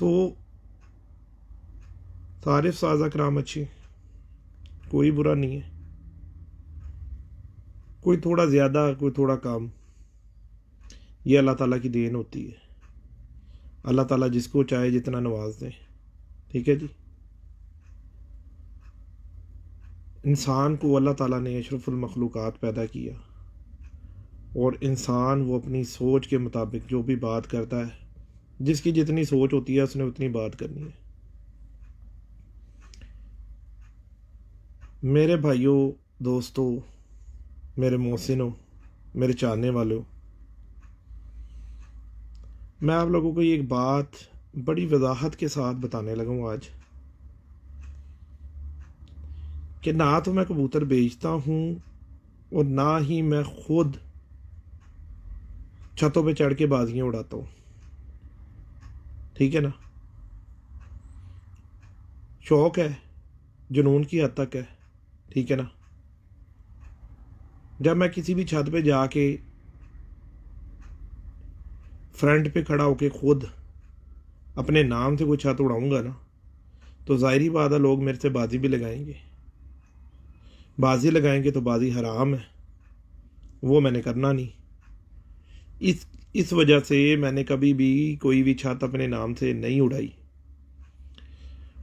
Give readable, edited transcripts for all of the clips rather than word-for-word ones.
तो तारिफ साजा कराम अच्छी, कोई बुरा नहीं है, कोई थोड़ा ज़्यादा कोई थोड़ा कम, ये अल्लाह ताला की देन होती है। अल्लाह ताला जिसको चाहे जितना नवाज दे। ठीक है जी। इंसान को अल्लाह ताला ने अशरफुल मखलूक़ात पैदा किया और इंसान वो अपनी सोच के मुताबिक जो भी बात करता है, जिसकी जितनी सोच होती है उसने उतनी बात करनी है। मेरे भाइयों, दोस्तों, मेरे मोहसिनों, मेरे चाहने वालों, मैं आप लोगों को एक बात बड़ी वजाहत के साथ बताने लगा हूँ आज कि ना तो मैं कबूतर बेचता हूँ और ना ही मैं खुद छतों पे चढ़ के बाजियाँ उड़ाता हूँ। ठीक है ना, शौक है, जुनून की हद तक है। ठीक है ना, जब मैं किसी भी छत पे जाके फ्रंट पे खड़ा होके खुद अपने नाम से कोई छत उड़ाऊंगा ना, तो ज़ाहिरी बात है लोग मेरे से बाजी भी लगाएंगे। बाजी लगाएंगे तो बाजी हराम है, वो मैंने करना नहीं। इस वजह से मैंने कभी भी कोई भी छत अपने नाम से नहीं उड़ाई।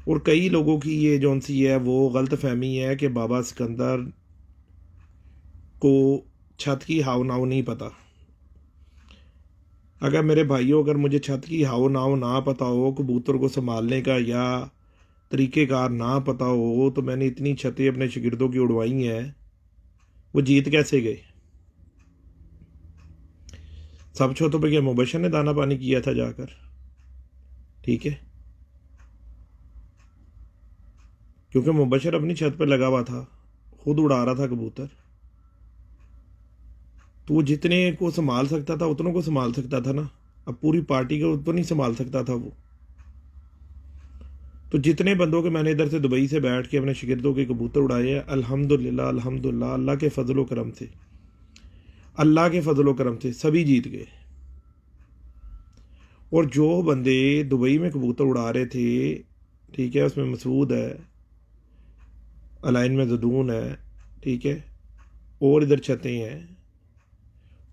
और कई लोगों की ये जौन सी है वो गलत फहमी है कि बाबा सिकंदर को छत की हाव नाव नहीं पता। अगर मेरे भाइयों, अगर मुझे छत की हाव नाव ना पता हो, कबूतर को संभालने का या तरीक़ेकार ना पता हो, तो मैंने इतनी छतें अपने शागिर्दों की उड़वाई हैं, वो जीत कैसे गए? सब छतों पे क्या मुबशर ने दाना पानी किया था जाकर? ठीक है, क्योंकि मुबशर अपनी छत पे लगा हुआ था, खुद उड़ा रहा था कबूतर, तो वो जितने को संभाल सकता था उतनों को संभाल सकता था ना। अब पूरी पार्टी को तो नहीं संभाल सकता था वो। तो जितने बंदों के मैंने इधर से दुबई से बैठ के अपने शागिर्दों के कबूतर उड़ाए हैं, अल्हम्दुलिल्लाह अल्हम्दुलिल्लाह, अल्लाह के फजलो करम से, अल्लाह के फजलो करम से सभी जीत गए। और जो बंदे दुबई में कबूतर उड़ा रहे थे, ठीक है, उसमें मसूद है, अलाइन में जदून है, ठीक है, और इधर छतें हैं,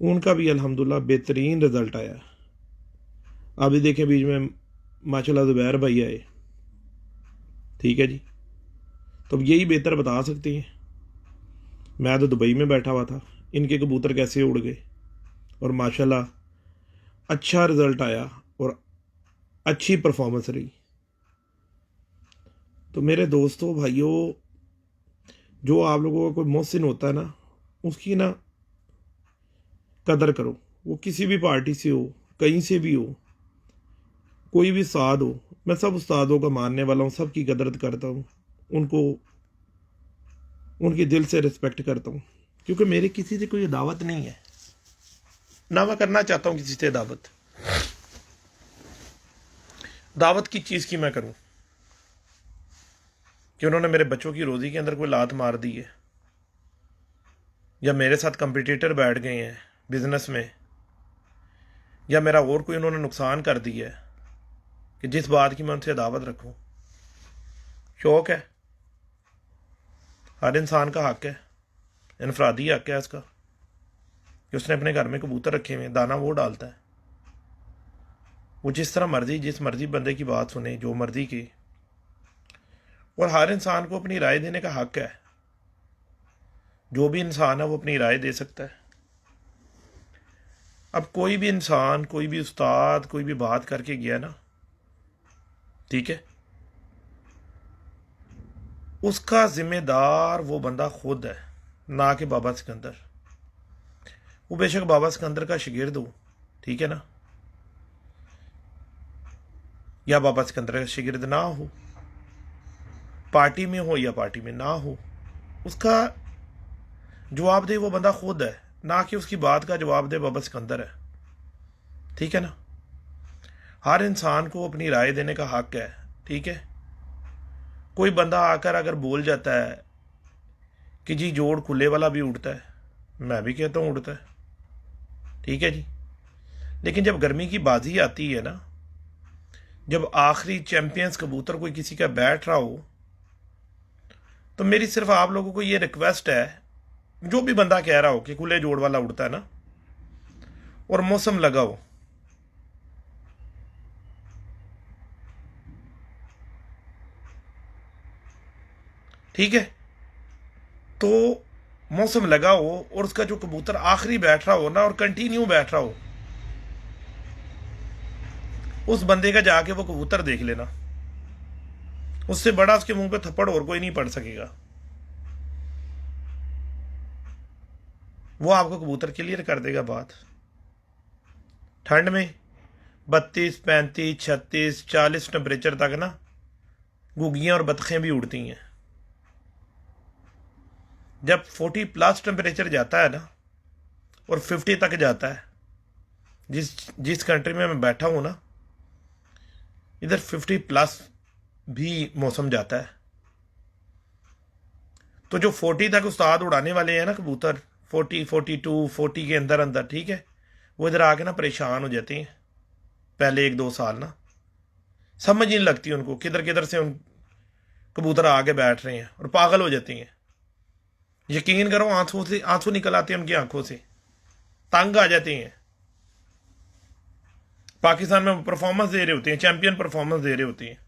उनका भी अल्हम्दुलिल्लाह बेहतरीन रिज़ल्ट आया। अभी देखें बीच में माशाल्लाह ज़ुबैर भाई आए। ठीक है जी, तो अब यही बेहतर बता सकते हैं। मैं तो दुबई में बैठा हुआ था, इनके कबूतर कैसे उड़ गए और माशाल्लाह अच्छा रिज़ल्ट आया और अच्छी परफॉर्मेंस रही। तो मेरे दोस्तों, भाइयों, जो आप लोगों का कोई मोहसिन होता है ना, उसकी ना कदर करो। वो किसी भी पार्टी से हो, कहीं से भी हो, कोई भी उस्ताद हो, मैं सब उस्तादों का मानने वाला हूँ, सबकी कदर करता हूँ, उनको उनकी दिल से रिस्पेक्ट करता हूँ, क्योंकि मेरी किसी से कोई दावत नहीं है, ना मैं करना चाहता हूँ किसी से दावत। दावत की चीज़ की मैं करूँ कि उन्होंने मेरे बच्चों की रोज़ी के अंदर कोई लात मार दी है, या मेरे साथ कंपटीटर बैठ गए हैं बिजनेस में, या मेरा और कोई उन्होंने नुकसान कर दिया है कि जिस बात की मैं उनसे दावत रखूं। शौक है, हर इंसान का हक है, इनफरादी हक है इसका, कि उसने अपने घर में कबूतर रखे हुए, दाना वो डालता है, वो जिस तरह मर्जी, जिस मर्जी बंदे की बात सुने, जो मर्जी की। और हर इंसान को अपनी राय देने का हक है, जो भी इंसान है वो अपनी राय दे सकता है। अब कोई भी इंसान, कोई भी उस्ताद कोई भी बात करके गया ना, ठीक है, उसका जिम्मेदार वो बंदा खुद है, ना कि बाबा सिकंदर। वो बेशक बाबा सिकंदर का शागिर्द हो, ठीक है ना, या बाबा सिकंदर का शागिर्द ना हो, पार्टी में हो या पार्टी में ना हो, उसका जवाबदेह वो बंदा खुद है, ना कि उसकी बात का जवाबदेह बाबा सिकंदर है। ठीक है ना, हर इंसान को अपनी राय देने का हक है। ठीक है, कोई बंदा आकर अगर बोल जाता है कि जी जोड़ खुले वाला भी उड़ता है, मैं भी कहता हूँ उड़ता है, ठीक है जी, लेकिन जब गर्मी की बाजी आती है ना, जब आखिरी चैंपियंस कबूतर कोई किसी का बैठ रहा हो, तो मेरी सिर्फ आप लोगों को ये रिक्वेस्ट है, जो भी बंदा कह रहा हो कि खुले जोड़ वाला उड़ता है ना, और मौसम लगा हो, ठीक है, तो मौसम लगा हो और उसका जो कबूतर आखिरी बैठ रहा हो ना और कंटिन्यू बैठ रहा हो, उस बंदे का जाके वो कबूतर देख लेना। उससे बड़ा उसके मुंह पे थप्पड़ और कोई नहीं पड़ सकेगा। वो आपको कबूतर क्लियर कर देगा बात। ठंड में 32, 35, 36, 40 टेम्परेचर तक ना घुगियां और बतखें भी उड़ती हैं। जब 40+ टेम्परेचर जाता है ना और 50 तक जाता है, जिस जिस कंट्री में मैं बैठा हूं ना, इधर 50+ भी मौसम जाता है। तो जो 40 तक उस्ताद उड़ाने वाले हैं ना कबूतर, 40, 42, 40 के अंदर अंदर, ठीक है, वो इधर आके ना परेशान हो जाते हैं। पहले 1-2 साल ना समझ ही नहीं लगती उनको, किधर किधर से उन कबूतर आके बैठ रहे हैं, और पागल हो जाते हैं। यकीन करो, आंसू से आंसू निकल आते हैं उनकी आंखों से, तंग आ जाते हैं। पाकिस्तान में परफॉर्मेंस दे रहे होते हैं, चैंपियन परफॉर्मेंस दे रहे होते हैं,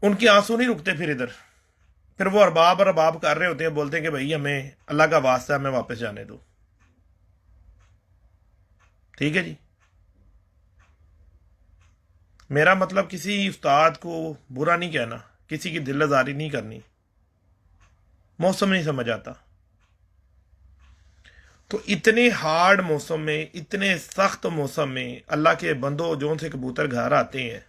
उनके आंसू नहीं रुकते। फिर वो अरबाब और अरबाब कर रहे होते हैं, बोलते हैं कि भाई हमें अल्लाह का वास्ता, हमें वापस जाने दो। ठीक है जी। मेरा मतलब किसी उस्ताद को बुरा नहीं कहना, किसी की दिल आजारी नहीं करनी, मौसम नहीं समझ आता। तो इतने हार्ड मौसम में, इतने सख्त मौसम में अल्लाह के बंदो जो से कबूतर घर आते हैं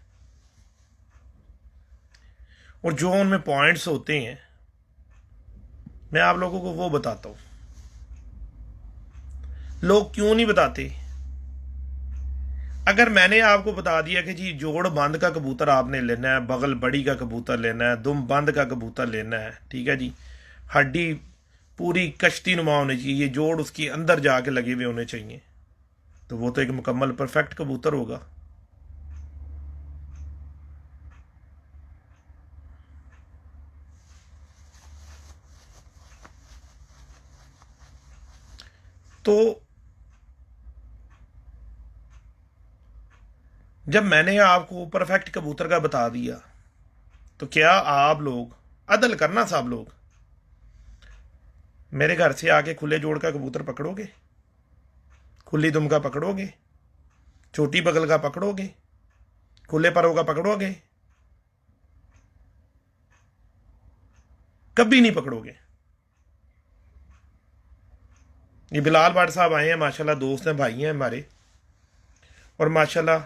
और जो उनमें पॉइंट्स होते हैं, मैं आप लोगों को वो बताता हूं। लोग क्यों नहीं बताते? अगर मैंने आपको बता दिया कि जी जोड़ बंद का कबूतर आपने लेना है, बगल बड़ी का कबूतर लेना है, दुम बंद का कबूतर लेना है, ठीक है जी, हड्डी पूरी कश्ती नुमा होनी चाहिए, जोड़ उसके अंदर जाके लगे हुए होने चाहिए, तो वो तो एक मुकम्मल परफेक्ट कबूतर होगा। तो जब मैंने आपको परफेक्ट कबूतर का बता दिया, तो क्या आप लोग अदल करना, सब लोग मेरे घर से आके खुले जोड़ का कबूतर पकड़ोगे, खुली दुम का पकड़ोगे, छोटी बगल का पकड़ोगे, खुले परों का पकड़ोगे? कभी नहीं पकड़ोगे। ये बिलाल भट्ट साहब आए हैं, माशाल्लाह दोस्त हैं, भाई हैं हमारे, और माशाल्लाह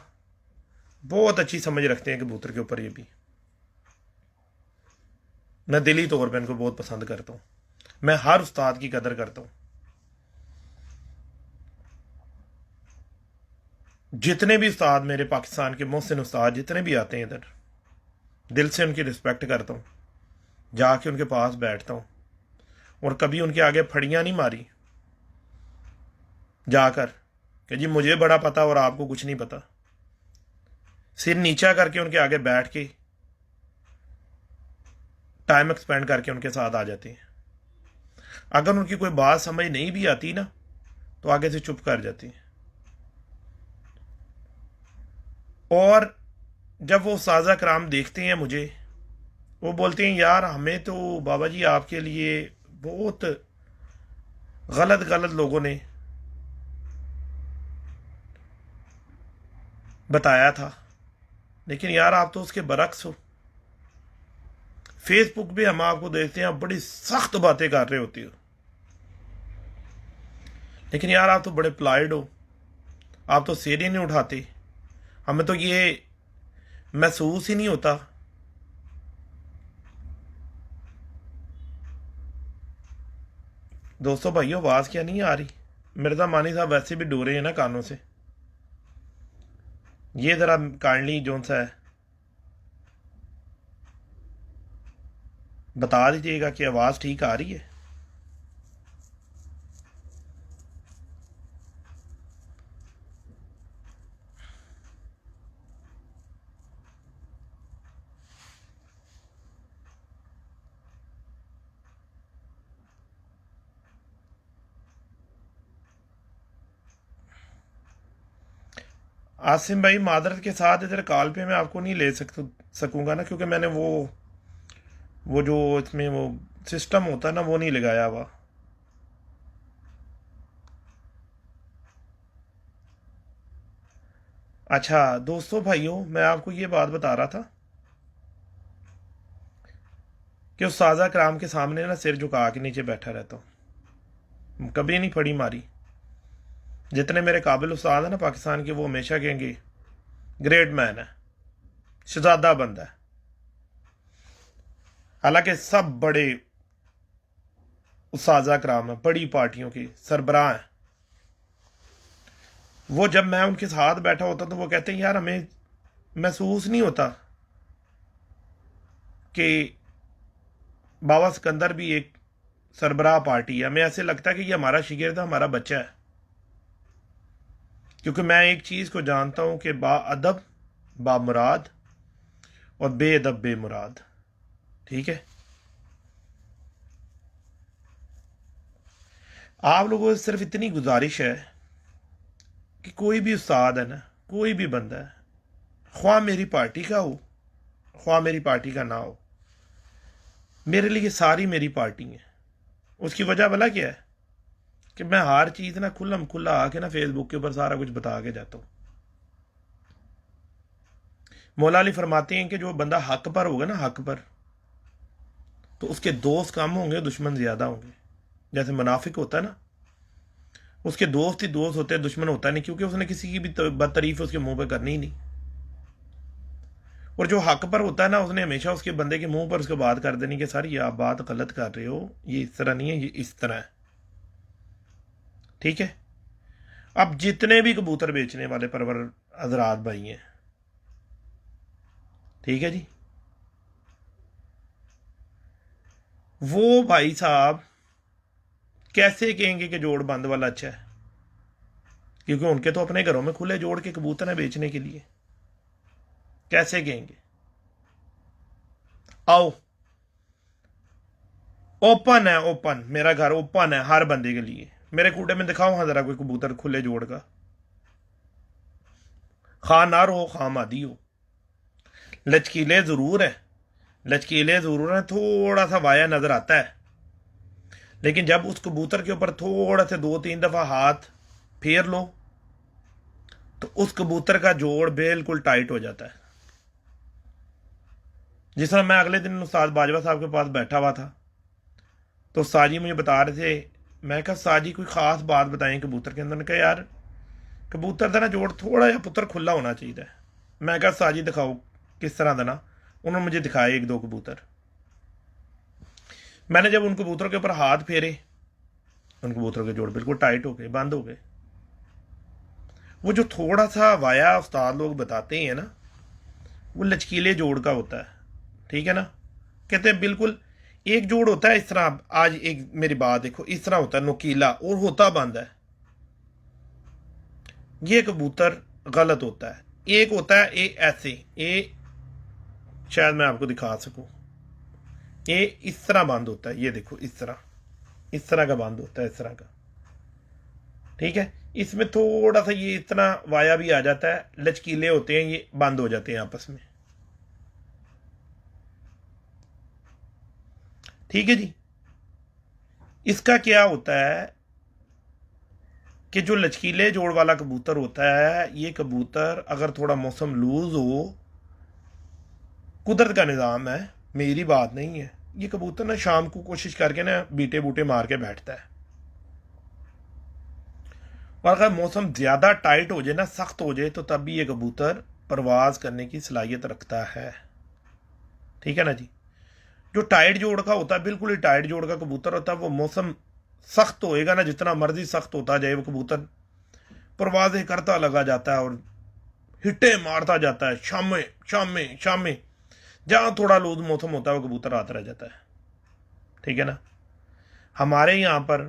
बहुत अच्छी समझ रखते हैं कबूतर के ऊपर। ये भी मैं दिली तौर पर इनको बहुत पसंद करता हूँ। मैं हर उस्ताद की कदर करता हूँ। जितने भी उस्ताद मेरे पाकिस्तान के मोहसिन उस्ताद जितने भी आते हैं इधर, दिल से उनकी रिस्पेक्ट करता हूँ, जाके उनके पास बैठता हूँ, और कभी उनके आगे फड़ियाँ नहीं मारी जाकर कि जी मुझे बड़ा पता और आपको कुछ नहीं पता। सिर नीचा करके उनके आगे बैठ के टाइम एक्सपेंड करके उनके साथ आ जाते हैं। अगर उनकी कोई बात समझ नहीं भी आती ना, तो आगे से चुप कर जाते हैं। और जब वो साजा कराम देखते हैं मुझे, वो बोलते हैं यार हमें तो बाबा जी आपके लिए बहुत गलत गलत लोगों ने बताया था, लेकिन यार आप तो उसके बरक्स हो। फेसबुक पे हम आपको देखते हैं, आप बड़ी सख्त बातें कर रहे होती हो, लेकिन यार आप तो बड़े प्लाइड हो, आप तो सिर ही नहीं उठाते। हमें तो ये महसूस ही नहीं होता। दोस्तों भाइयों, आवाज क्या नहीं आ रही? मिर्जा मानी साहब वैसे भी डोरे हैं ना कानों से। ये जरा काइंडली जोन सा है बता दीजिएगा कि आवाज ठीक आ रही है। आसिम भाई मादरत के साथ इधर कॉल पे मैं आपको नहीं ले सकूंगा ना, क्योंकि मैंने वो जो इसमें वो सिस्टम होता है ना वो नहीं लगाया हुआ। अच्छा दोस्तों भाइयों, मैं आपको ये बात बता रहा था कि उस साजा कराम के सामने ना सिर झुका के नीचे बैठा रहता हूँ, कभी नहीं फड़ी मारी। जितने मेरे काबिल उस्ताद है ना पाकिस्तान के, वो हमेशा कहेंगे ग्रेट मैन है, शहजादा बंदा है। हालांकि सब बड़े साजा कराम है, बड़ी पार्टियों के सरबराह हैं। वो जब मैं उनके साथ बैठा होता तो वो कहते हैं यार हमें महसूस नहीं होता कि बाबा सिकंदर भी एक सरबराह पार्टी है। हमें ऐसे लगता है कि ये हमारा शिगिर्द है, हमारा बच्चा है। क्योंकि मैं एक चीज़ को जानता हूं कि बाअदब बामुराद और बेअदब बेमुराद। ठीक है, आप लोगों से सिर्फ इतनी गुजारिश है कि कोई भी उस्ताद है ना, कोई भी बंदा है, ख्वाह मेरी पार्टी का हो ख्वाह मेरी पार्टी का ना हो, मेरे लिए सारी मेरी पार्टी है। उसकी वजह भला क्या है कि मैं हर चीज़ ना खुल्लम खुल्ला आके ना फेसबुक के ऊपर सारा कुछ बता के जाता हूँ। मौला अली फरमाते हैं कि जो बंदा हक पर होगा ना, हक पर, तो उसके दोस्त कम होंगे, दुश्मन ज़्यादा होंगे। जैसे मुनाफिक होता है ना, उसके दोस्त ही दोस्त होते हैं, दुश्मन होता नहीं, क्योंकि उसने किसी की भी बदतरीफ उसके मुंह पे करनी ही नहीं। और जो हक पर होता है ना, उसने हमेशा उसके बंदे के मुंह पर उसको बात कर देनी कि सर ये आप बात गलत कर रहे हो, ये इस तरह नहीं है, ये इस तरह है। ठीक है, अब जितने भी कबूतर बेचने वाले परवर हजरात भाई हैं, ठीक है जी, वो भाई साहब कैसे कहेंगे कि जोड़ बंद वाला अच्छा है? क्योंकि उनके तो अपने घरों में खुले जोड़ के कबूतर हैं बेचने के लिए। कैसे कहेंगे? आओ, ओपन है, ओपन, मेरा घर ओपन है हर बंदे के लिए। मेरे कूटे में दिखाओ हाँ जरा कोई कबूतर खुले जोड़ का, खा नार हो खा मादी हो। लचकीले जरूर है, लचकीले जरूर है, थोड़ा सा वाया नजर आता है, लेकिन जब उस कबूतर के ऊपर थोड़ा से 2-3 दफा हाथ फेर लो तो उस कबूतर का जोड़ बिल्कुल टाइट हो जाता है। जिस तरह मैं अगले दिन उस्ताद बाजवा साहब के पास बैठा हुआ था, तो साजी मुझे बता रहे थे, मैं कहा साजी कोई खास बात बताएं कबूतर के अंदर। कहा यार कबूतर का ना जोड़ थोड़ा जा पुत्र खुला होना चाहिए। मैं कहा साजी दिखाओ किस तरह का ना। उन्होंने मुझे दिखाए 1-2 कबूतर। मैंने जब उन कबूतरों के ऊपर हाथ फेरे, उन कबूतरों के जोड़ बिल्कुल टाइट हो गए, बंद हो गए। वो जो थोड़ा सा वाया उस्ताद लोग बताते हैं ना, वो लचकीले जोड़ का होता है। ठीक है ना, कहते हैं बिल्कुल एक जोड़ होता है इस तरह। आज एक मेरी बात देखो, इस तरह होता है नुकीला और होता बंद है। ये कबूतर गलत होता है। एक होता है ए ऐसे, ए शायद मैं आपको दिखा सकूं, ये इस तरह बंद होता है। ये देखो इस तरह का बंद होता है, इस तरह का। ठीक है, इसमें थोड़ा सा ये इतना वाया भी आ जाता है, लचकीले होते हैं, ये बंद हो जाते हैं आपस में। ठीक है जी, इसका क्या होता है कि जो लचकीले जोड़ वाला कबूतर होता है, ये कबूतर अगर थोड़ा मौसम लूज हो, कुदरत का निज़ाम है, मेरी बात नहीं है, ये कबूतर ना शाम को कोशिश करके ना बीटे बूटे मार के बैठता है। और अगर मौसम ज़्यादा टाइट हो जाए ना, सख्त हो जाए, तो तब भी ये कबूतर परवाज करने की सलाहियत रखता है। ठीक है ना जी, जो टाइट जोड़ का होता है, बिल्कुल ही टाइट जोड़ का कबूतर होता है, वो मौसम सख्त होएगा ना, जितना मर्जी सख्त होता जाए, वो कबूतर परवाजें करता लगा जाता है और हिट्टे मारता जाता है। शामे शामे शामे, जहाँ थोड़ा लूज मौसम होता है वो कबूतर आता रह जाता है। ठीक है ना, हमारे यहाँ पर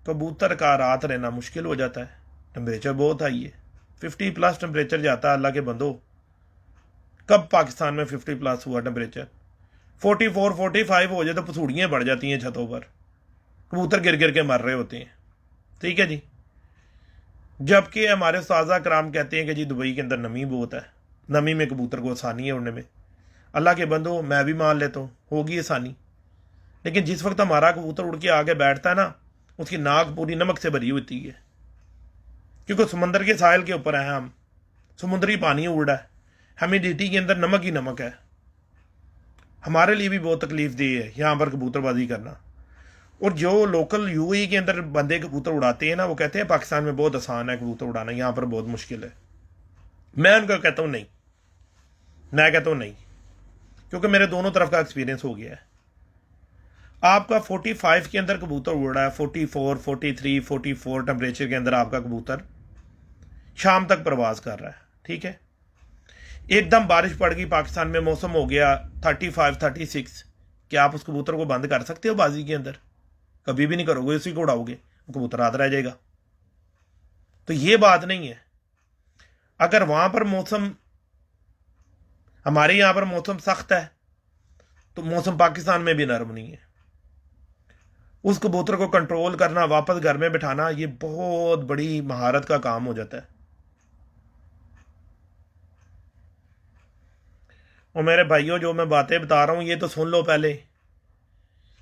कबूतर का रात रहना मुश्किल हो जाता है। टेम्परेचर बहुत हाई है, 50+ टेम्परेचर जाता है। अल्लाह के बंदो, कब पाकिस्तान में 50+ हुआ टेम्परेचर? 44-45 हो जाए तो पसूड़ियाँ बढ़ जाती हैं छतों पर, कबूतर गिर गिर के मर रहे होते हैं। ठीक है जी, जबकि हमारे उस्ताद कराम कहते हैं कि जी दुबई के अंदर नमी बहुत है, नमी में कबूतर को आसानी है उड़ने में। अल्लाह के बंदो, मैं भी मान लेता हूँ होगी आसानी, लेकिन जिस वक्त हमारा कबूतर उड़ के आगे बैठता है ना, उसकी नाक पूरी नमक से भरी होती है, क्योंकि समंदर के साहिल के ऊपर है हम, समुद्री पानी उड़ रहा है, ह्यूमिडिटी के अंदर नमक ही नमक है। हमारे लिए भी बहुत तकलीफ दी है यहाँ पर कबूतरबाजी करना। और जो लोकल यूएई के अंदर बंदे कबूतर उड़ाते हैं ना, वो कहते हैं पाकिस्तान में बहुत आसान है कबूतर उड़ाना, यहाँ पर बहुत मुश्किल है। मैं उनका कहता हूँ नहीं, मैं कहता हूँ नहीं, क्योंकि मेरे दोनों तरफ का एक्सपीरियंस हो गया है। आपका 45 के अंदर कबूतर उड़ रहा है, 44, 43, 44 टेम्परेचर के अंदर आपका कबूतर शाम तक प्रवास कर रहा है, ठीक है। एकदम बारिश पड़ गई, पाकिस्तान में मौसम हो गया 35, 36, क्या आप उस कबूतर को बंद कर सकते हो बाजी के अंदर? कभी भी नहीं करोगे, उसी को उड़ाओगे, कबूतर रात रह जाएगा। तो ये बात नहीं है। अगर वहां पर मौसम, हमारे यहां पर मौसम सख्त है, तो मौसम पाकिस्तान में भी नरम नहीं है। उस कबूतर को कंट्रोल करना, वापस घर में बिठाना, ये बहुत बड़ी महारत का काम हो जाता है। और मेरे भाइयों, जो मैं बातें बता रहा हूं ये तो सुन लो पहले।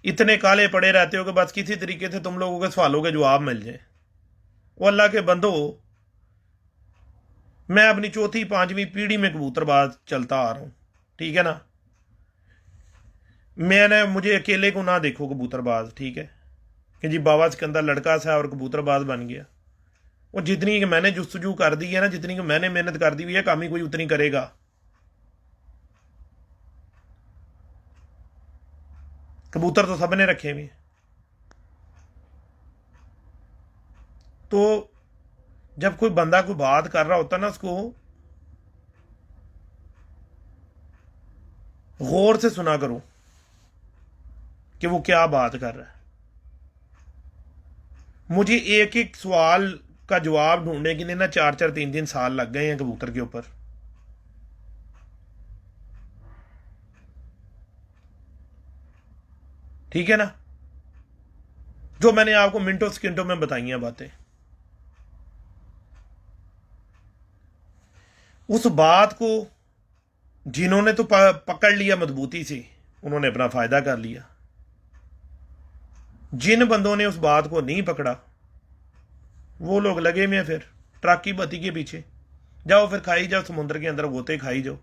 इतने काले पड़े रहते हो कि बस किसी तरीके से तुम लोगों के सवालों के जवाब मिल जाए। वो अल्लाह के बंदो, मैं अपनी चौथी पांचवी पीढ़ी में कबूतरबाज चलता आ रहा हूं, ठीक है ना। मुझे अकेले को ना देखो कबूतरबाज, ठीक है, कि जी बाबा सिकंदर लड़का सा और कबूतरबाज बन गया। और जितनी कि मैंने जुस्तजू कर दी है ना, जितनी कि मैंने मेहनत कर दी हुई है, काम ही कोई उतनी करेगा। कबूतर तो सबने रखे हुए। तो जब कोई बंदा कोई बात कर रहा होता ना, उसको गौर से सुना करो कि वो क्या बात कर रहा है। मुझे एक एक सवाल का जवाब ढूंढने के लिए ना 4-4, 3-3 साल लग गए हैं कबूतर के ऊपर। ठीक है ना, जो मैंने आपको मिनटों सेकंडों में बताई हैं बातें। उस बात को जिन्होंने तो पकड़ लिया मजबूती से, उन्होंने अपना फायदा कर लिया। जिन बंदों ने उस बात को नहीं पकड़ा, वो लोग लगे में फिर ट्रक की बत्ती के पीछे। जाओ फिर खाई जाओ, समुद्र के अंदर गोते खाई जाओ।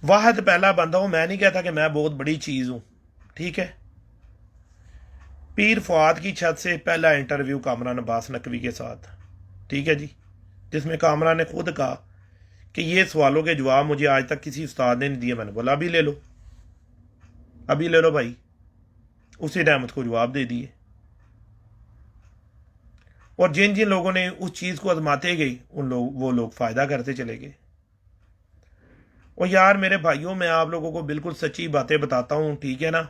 वाहद पहला बंदा हूं, मैं नहीं कहता कि मैं बहुत बड़ी चीज हूं, ठीक है। पीर फुआद की छत से पहला इंटरव्यू कामरान अब्बास नकवी के साथ, ठीक है जी, जिसमें कामरान ने खुद कहा कि ये सवालों के जवाब मुझे आज तक किसी उस्ताद ने नहीं दिए। मैंने बोला अभी ले लो, अभी ले लो भाई। उसी टाइम उसको जवाब दे दिए। और जिन जिन लोगों ने उस चीज को आजमाते गए, वो लोग फायदा करते चले गए। और यार मेरे भाइयों, मैं आप लोगों को बिल्कुल सच्ची बातें बताता हूं, ठीक है ना।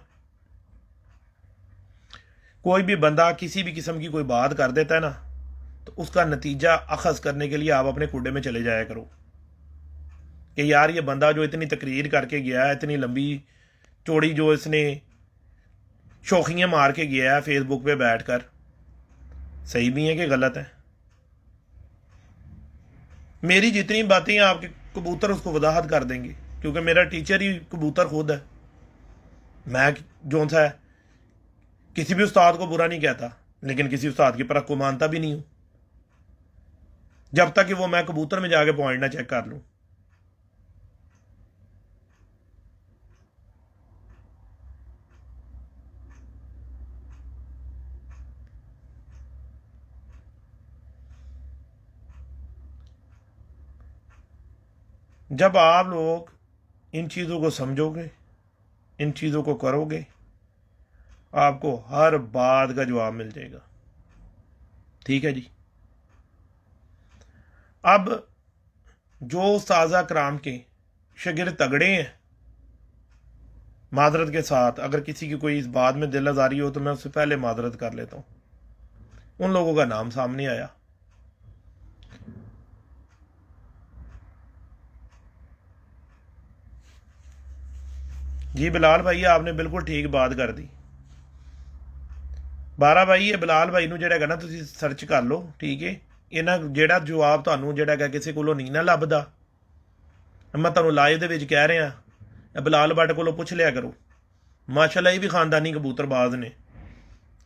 कोई भी बंदा किसी भी किस्म की कोई बात कर देता है ना, तो उसका नतीजा अखज करने के लिए आप अपने कूड़े में चले जाया करो कि यार ये बंदा जो इतनी तकरीर करके गया है, इतनी लंबी चौड़ी जो इसने शौखियां मार के गया है फेसबुक पे बैठकर, सही भी है कि गलत है। मेरी जितनी बातें हैं आपके कबूतर उसको वजाहत कर देंगे, क्योंकि मेरा टीचर ही कबूतर खुद है। मैं जो सा है, किसी भी उस्ताद को बुरा नहीं कहता, लेकिन किसी उस्ताद की परख को मानता भी नहीं हूं जब तक कि वो मैं कबूतर में जाके पॉइंट ना चेक कर लूं। जब आप लोग इन चीज़ों को समझोगे, इन चीज़ों को करोगे, आपको हर बात का जवाब मिल जाएगा, ठीक है जी। अब जो उस्ताज़ा कराम के शागिर्द तगड़े हैं, माजरत के साथ अगर किसी की कोई इस बात में दिल आजारी हो तो मैं उससे पहले माजरत कर लेता हूं। उन लोगों का नाम सामने आया। जी बिलाल भाई, आपने बिल्कुल ठीक बात कर दी। 12 भाई ये बिलाल भाई ਨੂੰ ਜਿਹੜਾ ਹੈਗਾ ਨਾ ਤੁਸੀਂ ਸਰਚ ਕਰ ਲਓ, ਠੀਕ ਹੈ। ਇਹਨਾਂ ਜਿਹੜਾ ਜਵਾਬ ਤੁਹਾਨੂੰ ਜਿਹੜਾ ਹੈਗਾ ਕਿਸੇ ਕੋਲੋਂ ਨਹੀਂ ਨਾ ਲੱਭਦਾ, ਮੈਂ ਤੁਹਾਨੂੰ ਲਾਈਵ ਦੇ ਵਿੱਚ ਕਹਿ ਰਿਹਾ, ਬਿਲਾਲ ਭੱਟ ਕੋਲੋਂ ਪੁੱਛ ਲਿਆ ਕਰੋ। ਮਾਸ਼ਾਅੱਲਾ ਇਹ ਵੀ ਖਾਨਦਾਨੀ ਕਬੂਤਰਬਾਜ਼ ਨੇ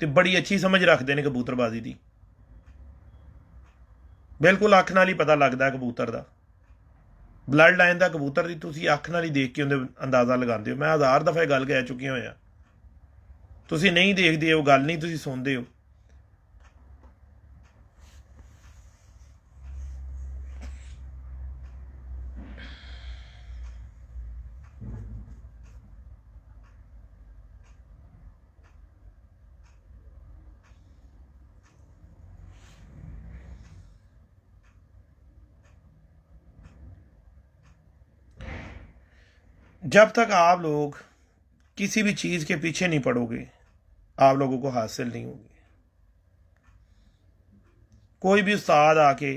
ਤੇ ਬੜੀ ਅੱਛੀ ਸਮਝ ਰੱਖਦੇ ਨੇ ਕਬੂਤਰਬਾਜ਼ੀ ਦੀ। ਬਿਲਕੁਲ ਅੱਖ ਨਾਲ ਹੀ ਪਤਾ ਲੱਗਦਾ ਕਬੂਤਰ ਦਾ, ਬਲੱਡ ਲਾਈਨ ਦਾ ਕਬੂਤਰ ਦੀ ਤੁਸੀਂ ਅੱਖ ਨਾਲ ਹੀ ਦੇਖ ਕੇ ਉਹਦੇ ਅੰਦਾਜ਼ਾ ਲਗਾਉਂਦੇ ਹੋ। ਮੈਂ 1000 ਦਫਾ ਇਹ ਗੱਲ ਕਹਿ ਚੁੱਕਿਆ ਹੋਇਆ, ਤੁਸੀਂ ਨਹੀਂ ਦੇਖਦੇ ਹੋ ਗੱਲ, ਨਹੀਂ ਤੁਸੀਂ ਸੁਣਦੇ ਹੋ। जब तक आप लोग किसी भी चीज़ के पीछे नहीं पड़ोगे, आप लोगों को हासिल नहीं होगी। कोई भी उस्ताद आके,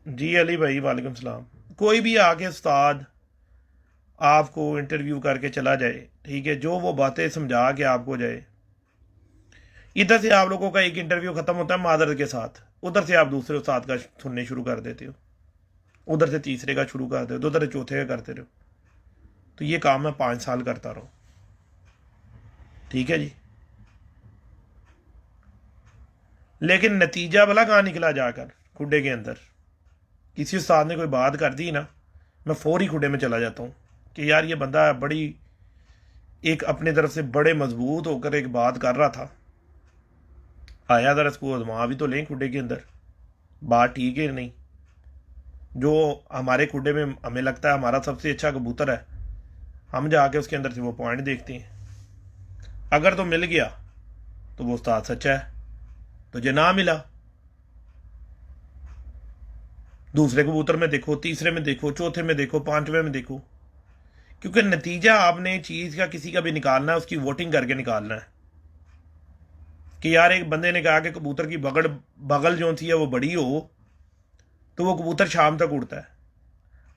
जी अली भाई वालेकुम सलाम, कोई भी आके उस्ताद आपको इंटरव्यू करके चला जाए, ठीक है, जो वो बातें समझा के आपको जाए, इधर से आप लोगों का एक इंटरव्यू ख़त्म होता है मादरत के साथ, उधर से आप दूसरे उस्ताद का सुनने शुरू कर देते हो, उधर से तीसरे का शुरू कर दो, उधर से चौथे का करते रहो। तो ये काम मैं 5 साल करता रहूँ, ठीक है जी। लेकिन नतीजा भला कहाँ निकला जाकर खुडे के अंदर, किसी उस्ताद ने कोई बात कर दी ना, मैं फौरी खुडे में चला जाता हूँ कि यार ये बंदा बड़ी एक अपने तरफ से बड़े मजबूत होकर एक बात कर रहा था, आया ज़रा इसको आजमा भी तो लें खुडे के अंदर, बात ठीक है नहीं। जो हमारे खुडे में हमें लगता है हमारा सबसे अच्छा कबूतर है, हम जाके उसके अंदर से वो पॉइंट देखते हैं, अगर तो मिल गया तो वो उस्ताद सच्चा है, तो जो ना मिला दूसरे कबूतर में देखो, तीसरे में देखो, चौथे में देखो, 5वें में देखो, क्योंकि नतीजा आपने चीज़ का किसी का भी निकालना है, उसकी वोटिंग करके निकालना है। कि यार एक बंदे ने कहा कि कबूतर की बगल जो थी है वो बड़ी हो तो वो कबूतर शाम तक उड़ता है।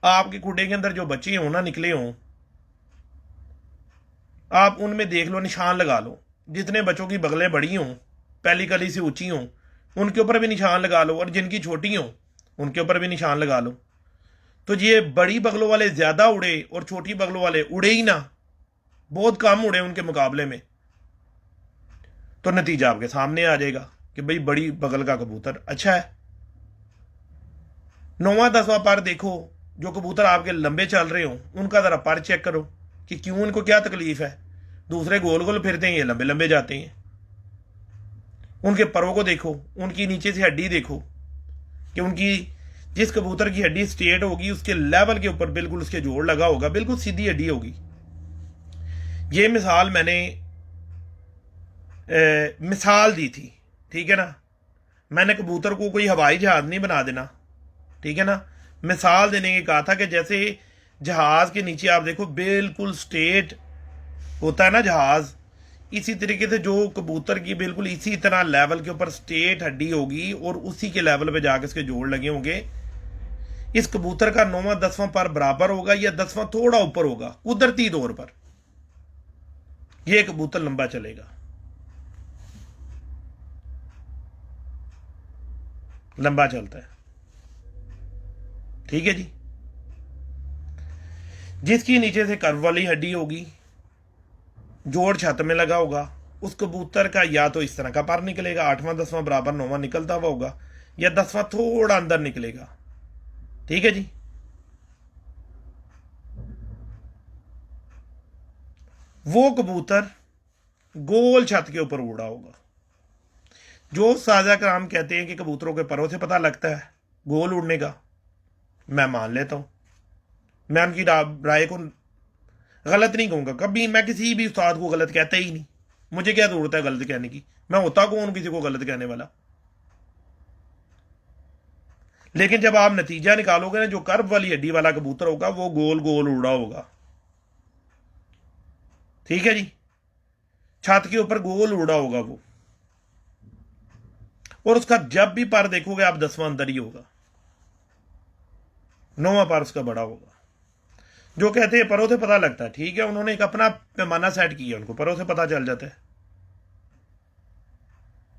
आपके खुडे के अंदर जो बच्चे हों ना निकले हों, आप उनमें देख लो, निशान लगा लो, जितने बच्चों की बगलें बड़ी हों, पहली कली से ऊंची हों, उनके ऊपर भी निशान लगा लो, और जिनकी छोटी हों उनके ऊपर भी निशान लगा लो। तो ये बड़ी बगलों वाले ज़्यादा उड़े और छोटी बगलों वाले उड़े ही ना, बहुत कम उड़े उनके मुकाबले में, तो नतीजा आपके सामने आ जाएगा कि भाई बड़ी बगल का कबूतर अच्छा है। 9वां 10वां पर देखो, जो कबूतर आपके लंबे चल रहे हो उनका ज़रा पर चेक करो कि क्यों, इनको क्या तकलीफ है। दूसरे गोल गोल फिरते हैं, ये लंबे लंबे जाते हैं। उनके परों को देखो, उनकी नीचे से हड्डी देखो कि उनकी जिस कबूतर की हड्डी स्ट्रेट होगी उसके लेवल के ऊपर बिल्कुल उसके जोड़ लगा होगा, बिल्कुल सीधी हड्डी होगी। ये मिसाल मैंने मिसाल दी थी, ठीक है ना। मैंने कबूतर को कोई हवाई जहाज नहीं बना देना, ठीक है ना। मिसाल देने के कहा था कि जैसे जहाज के नीचे आप देखो बिल्कुल स्ट्रेट होता है ना जहाज, इसी तरीके से जो कबूतर की बिल्कुल इसी तरह लेवल के ऊपर स्ट्रेट हड्डी होगी और उसी के लेवल पे जाके इसके जोड़ लगे होंगे। इस कबूतर का 9वां 10वां पर बराबर होगा या 10वां थोड़ा ऊपर होगा, कुदरती तौर पर यह कबूतर लंबा चलेगा, लंबा चलता है, ठीक है जी। जिसकी नीचे से कर्व वाली हड्डी होगी, जोड़ छत में लगा होगा, उस कबूतर का या तो इस तरह का पर निकलेगा, 8वां 10वां बराबर 9वां निकलता हुआ होगा, या 10वां थोड़ा अंदर निकलेगा, ठीक है जी। वो कबूतर गोल छत के ऊपर उड़ा होगा। जो साजा कराम कहते हैं कि कबूतरों के परों से पता लगता है गोल उड़ने का, मैं मान लेता हूं, मैं उनकी राय को गलत नहीं कहूंगा कभी। मैं किसी भी उस्ताद को गलत कहता ही नहीं, मुझे क्या जरूरत है गलत कहने की, मैं होता कौन किसी को गलत कहने वाला। लेकिन जब आप नतीजा निकालोगे ना, जो कर्व वाली हड्डी वाला कबूतर होगा वो गोल गोल उड़ा होगा, ठीक है जी। छत के ऊपर गोल उड़ा होगा वो, और उसका जब भी पर देखोगे आप 10वां अंदर ही होगा, 9वां पर उसका बड़ा होगा। जो कहते हैं परों से पता लगता है, ठीक है, उन्होंने एक अपना पैमाना सेट किया, उनको परों से पता चल जाता है,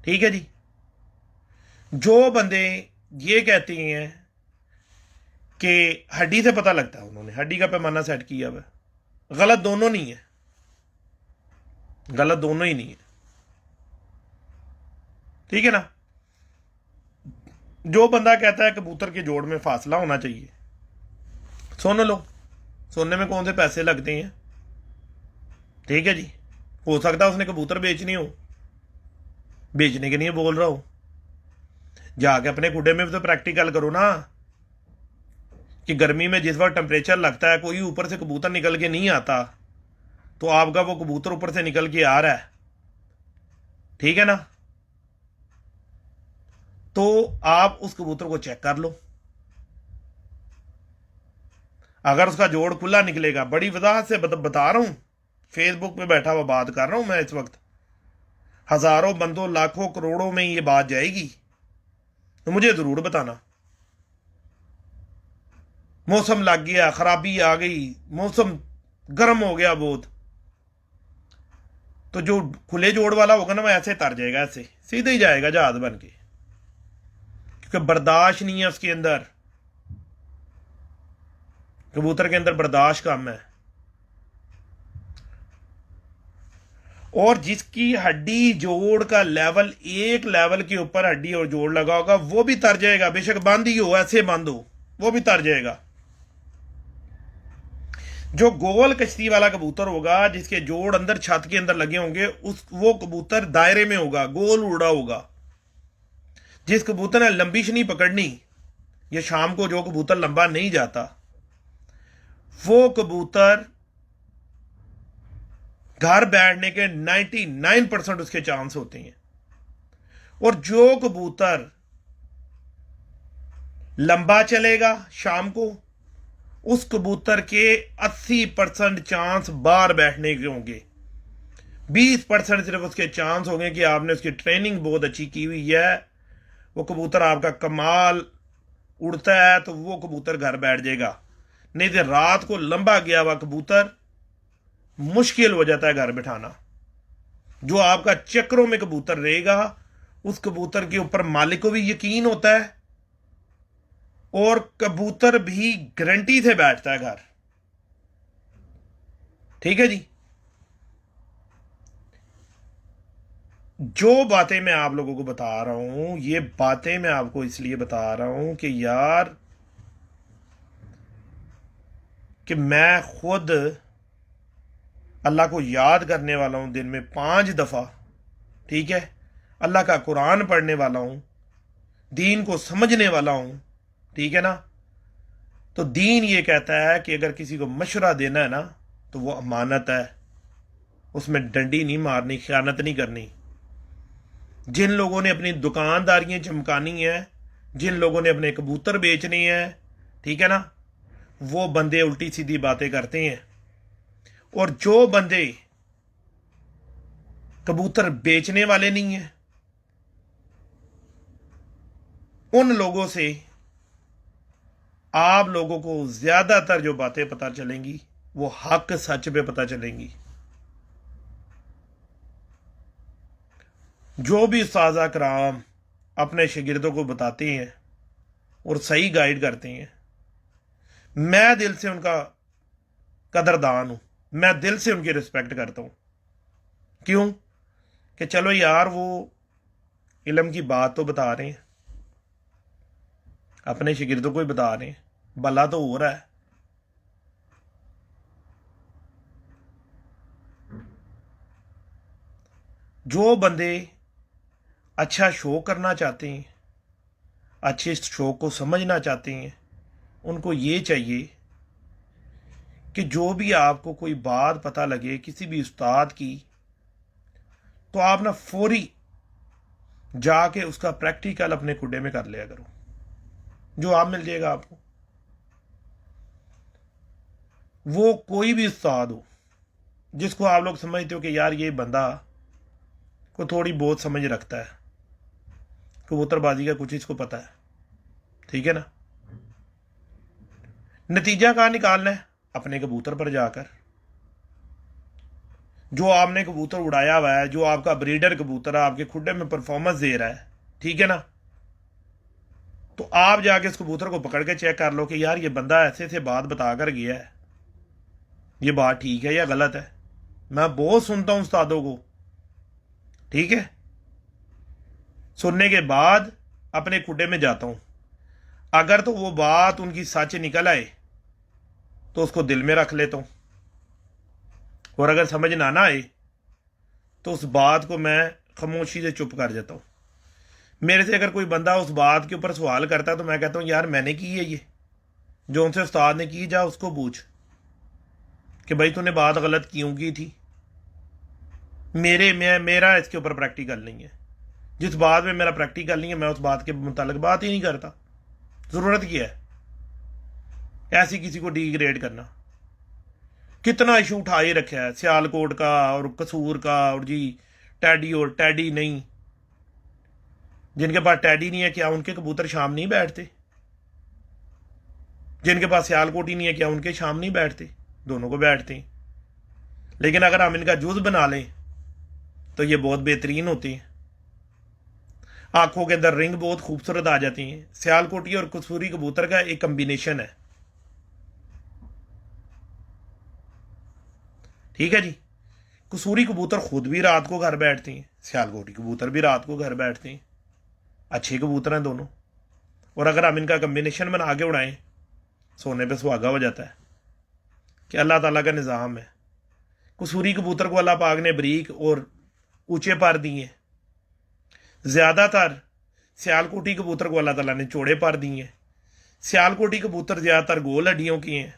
ठीक है जी। जो बंदे ये कहते हैं कि हड्डी से पता लगता है, उन्होंने हड्डी का पैमाना सेट किया हुआ, गलत दोनों नहीं है, गलत दोनों ही नहीं है, ठीक है ना। जो बंदा कहता है कबूतर के जोड़ में फासला होना चाहिए, सुन लो, सोने में कौन से पैसे लगते हैं, ठीक है जी। हो सकता है उसने कबूतर बेचनी हो, बेचने के लिए बोल रहा हो, जाके अपने खुडे में भी तो प्रैक्टिकल करो ना, कि गर्मी में जिस वक्त टेम्परेचर लगता है, कोई ऊपर से कबूतर निकल के नहीं आता, तो आपका वो कबूतर ऊपर से निकल के आ रहा है, ठीक है ना, तो आप उस कबूतर को चेक कर लो। अगर उसका जोड़ खुला निकलेगा, बड़ी वजाहत से बता रहा हूं, फेसबुक पे बैठा हुआ बात कर रहा हूं मैं इस वक्त, हजारों बंदों लाखों करोड़ों में ये बात जाएगी, तो मुझे जरूर बताना। मौसम लग गया, खराबी आ गई, मौसम गर्म हो गया बहुत, तो जो खुले जोड़ वाला होगा ना, वो ऐसे तर जाएगा, ऐसे सीधे ही जाएगा जहाज बन के, क्योंकि बर्दाश्त नहीं है उसके अंदर, कबूतर के अंदर बर्दाश्त कम है। और जिसकी हड्डी जोड़ का लेवल एक लेवल के ऊपर हड्डी और जोड़ लगा होगा, वो भी तर जाएगा, बेशक बंद ही हो, ऐसे बंद हो, वो भी तर जाएगा। जो गोल कश्ती वाला कबूतर होगा, जिसके जोड़ अंदर छत के अंदर लगे होंगे, वो कबूतर दायरे में होगा, गोल उड़ा होगा। जिस कबूतर ने लंबी शनी पकड़नी, या शाम को जो कबूतर लंबा नहीं जाता, वो कबूतर घर बैठने के 99% उसके चांस होते हैं। और जो कबूतर लंबा चलेगा शाम को, उस कबूतर के 80% चांस बाहर बैठने के होंगे, 20% सिर्फ उसके चांस होंगे कि आपने उसकी ट्रेनिंग बहुत अच्छी की हुई है, वो कबूतर आपका कमाल उड़ता है, तो वो कबूतर घर बैठ जाएगा। नहीं तो रात को लंबा गया हुआ कबूतर मुश्किल हो जाता है घर बिठाना। जो आपका चक्रों में कबूतर रहेगा, उस कबूतर के ऊपर मालिक को भी यकीन होता है, और कबूतर भी गारंटी से बैठता है घर, ठीक है जी। जो बातें मैं आप लोगों को बता रहा हूं, ये बातें मैं आपको इसलिए बता रहा हूं कि यार, कि मैं खुद अल्लाह को याद करने वाला हूं दिन में 5 दफा, ठीक है, अल्लाह का कुरान पढ़ने वाला हूं, दीन को समझने वाला हूं, ठीक है ना। तो दीन ये कहता है कि अगर किसी को मशवरा देना है ना, तो वो अमानत है, उसमें डंडी नहीं मारनी, खयानत नहीं करनी। जिन लोगों ने अपनी दुकानदारियां चमकानी है, जिन लोगों ने अपने कबूतर बेचने हैं, ठीक है ना, वो बंदे उल्टी सीधी बातें करते हैं। और जो बंदे कबूतर बेचने वाले नहीं हैं, उन लोगों से आप लोगों को ज्यादातर जो बातें पता चलेंगी, वो हक सच पे पता चलेंगी। जो भी उस्ताद कराम अपने शागिर्दों को बताते हैं और सही गाइड करते हैं, मैं दिल से उनका कदरदान हूं, मैं दिल से उनकी रिस्पेक्ट करता हूं। क्यों? कि चलो यार, वो इल्म की बात तो बता रहे हैं, अपने शागिर्दों को ही बता रहे हैं, भला तो हो रहा है। जो बंदे अच्छा शो करना चाहते हैं, अच्छे शो को समझना चाहते हैं, उनको ये चाहिए कि जो भी आपको कोई बात पता लगे किसी भी उस्ताद की, तो आप ना फौरी जाके उसका प्रैक्टिकल अपने खुडे में कर लिया करो, जो आप मिल जाएगा आपको। वो कोई भी उस्ताद हो जिसको आप लोग समझते हो कि यार ये बंदा को थोड़ी बहुत समझ रखता है, कबूतरबाजी का कुछ इसको पता है, ठीक है ना। नतीजा कहाँ निकालना है? अपने कबूतर पर जाकर। जो आपने कबूतर उड़ाया हुआ है, जो आपका ब्रीडर कबूतर है, आपके खुडे में परफॉर्मेंस दे रहा है, ठीक है ना, तो आप जाके इस कबूतर को पकड़ के चेक कर लो कि यार ये बंदा ऐसे से बात बता कर गया है, ये बात ठीक है या गलत है। मैं बहुत सुनता हूं उस्तादों को, ठीक है, सुनने के बाद अपने खुडे में जाता हूं। अगर तो वो बात उनकी सच निकल आए तो उसको दिल में रख लेता हूं, और अगर समझ ना आए तो उस बात को मैं खामोशी से चुप कर जाता हूं। मेरे से अगर कोई बंदा उस बात के ऊपर सवाल करता है तो मैं कहता हूं यार मैंने की है ये, जो उनसे उस्ताद ने की, जा उसको पूछ कि भाई तूने बात गलत क्यों की थी। मेरा इसके ऊपर प्रैक्टिकल नहीं है। जिस बात में मेरा प्रैक्टिकल नहीं है मैं उस बात के मुतालिक बात ही नहीं करता। जरूरत क्या है ऐसी किसी को डिग्रेड करना। कितना इशू उठा ही रखा है सियालकोट का और कसूर का, और जी टैडी और टैडी नहीं। जिनके पास टैडी नहीं है क्या उनके कबूतर शाम नहीं बैठते? जिनके पास सियालकोट ही नहीं है क्या उनके शाम नहीं बैठते? दोनों को बैठते हैं। लेकिन अगर हम इनका जूस बना लें तो ये बहुत बेहतरीन होते हैं। आंखों के अंदर रिंग बहुत खूबसूरत आ जाती है। सियालकोटी और कसूरी कबूतर का एक कम्बिनेशन है, ठीक है जी। कसूरी कबूतर खुद भी रात को घर बैठते हैं, सियालकोटी कबूतर भी रात को घर बैठते हैं। अच्छे कबूतर हैं दोनों, और अगर हम इनका कम्बिनेशन बना के उड़ाएं सोने पे सुहागा हो जाता है कि अल्लाह ताला का निज़ाम है। कसूरी कबूतर को अल्लाह पाक ने बरीक और ऊंचे पर दिए, ज़्यादातर सियालकोटी कबूतर को अल्लाह ताला ने चौड़े पर दिए हैं। सियालकोटी कबूतर ज़्यादातर गोल हड्डियों की हैं,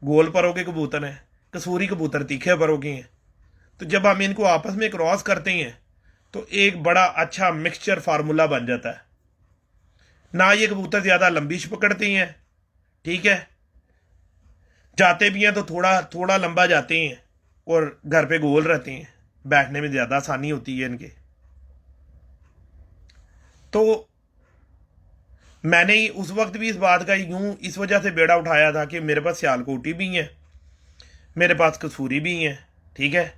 गोल परों के कबूतर हैं। कसूरी कबूतर तीखे परों के हैं। तो जब हम इनको आपस में क्रॉस करते हैं तो एक बड़ा अच्छा मिक्सचर फार्मूला बन जाता है। ना ये कबूतर ज़्यादा लंबी पकड़ते हैं, ठीक है, जाते भी हैं तो थोड़ा थोड़ा लंबा जाते हैं, और घर पे गोल रहते हैं, बैठने में ज़्यादा आसानी होती है इनके। तो मैंने उस वक्त भी इस बात का यूं इस वजह से बेड़ा उठाया था कि मेरे पास सियालकोटी भी है, मेरे पास कसूरी भी है, ठीक है।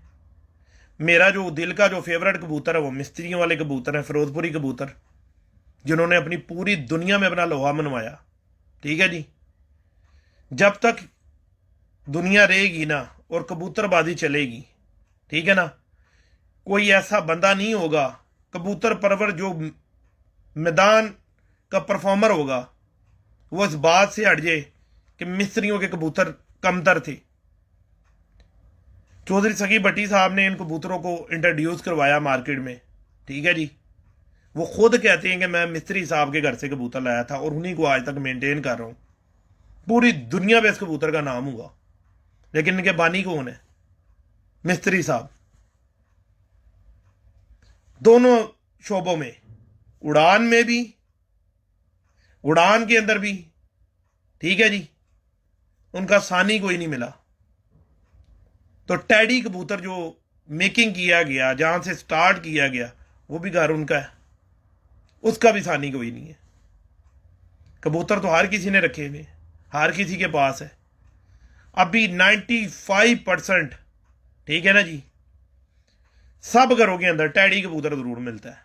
मेरा जो दिल का जो फेवरेट कबूतर है वो मिस्त्रियों वाले कबूतर हैं, फिरोजपुरी कबूतर, जिन्होंने अपनी पूरी दुनिया में अपना लोहा मनवाया, ठीक है जी। जब तक दुनिया रहेगी ना और कबूतरबाजी चलेगी, ठीक है ना, कोई ऐसा बंदा नहीं होगा कबूतर परवर जो मैदान का परफॉर्मर होगा वो इस बात से हट जाए कि मिस्त्रियों के कबूतर कमतर थे। चौधरी सकी भट्टी साहब ने इन कबूतरों को इंट्रोड्यूस करवाया मार्केट में, ठीक है जी। वो खुद कहते हैं कि मैं मिस्त्री साहब के घर से कबूतर लाया था और उन्हीं को आज तक मेंटेन कर रहा हूं। पूरी दुनिया में इस कबूतर का नाम हुआ, लेकिन इनके बानी कौन है? मिस्त्री साहब। दोनों शोबों में, उड़ान में भी, उड़ान के अंदर भी, ठीक है जी, उनका सानी कोई नहीं मिला। तो टैडी कबूतर जो मेकिंग किया गया, जहां से स्टार्ट किया गया, वो भी घर उनका है, उसका भी सानी कोई नहीं है। कबूतर तो हर किसी ने रखे हुए, हर किसी के पास है। अभी 95%, ठीक है ना जी, सब घरों के अंदर टैडी कबूतर जरूर मिलता है।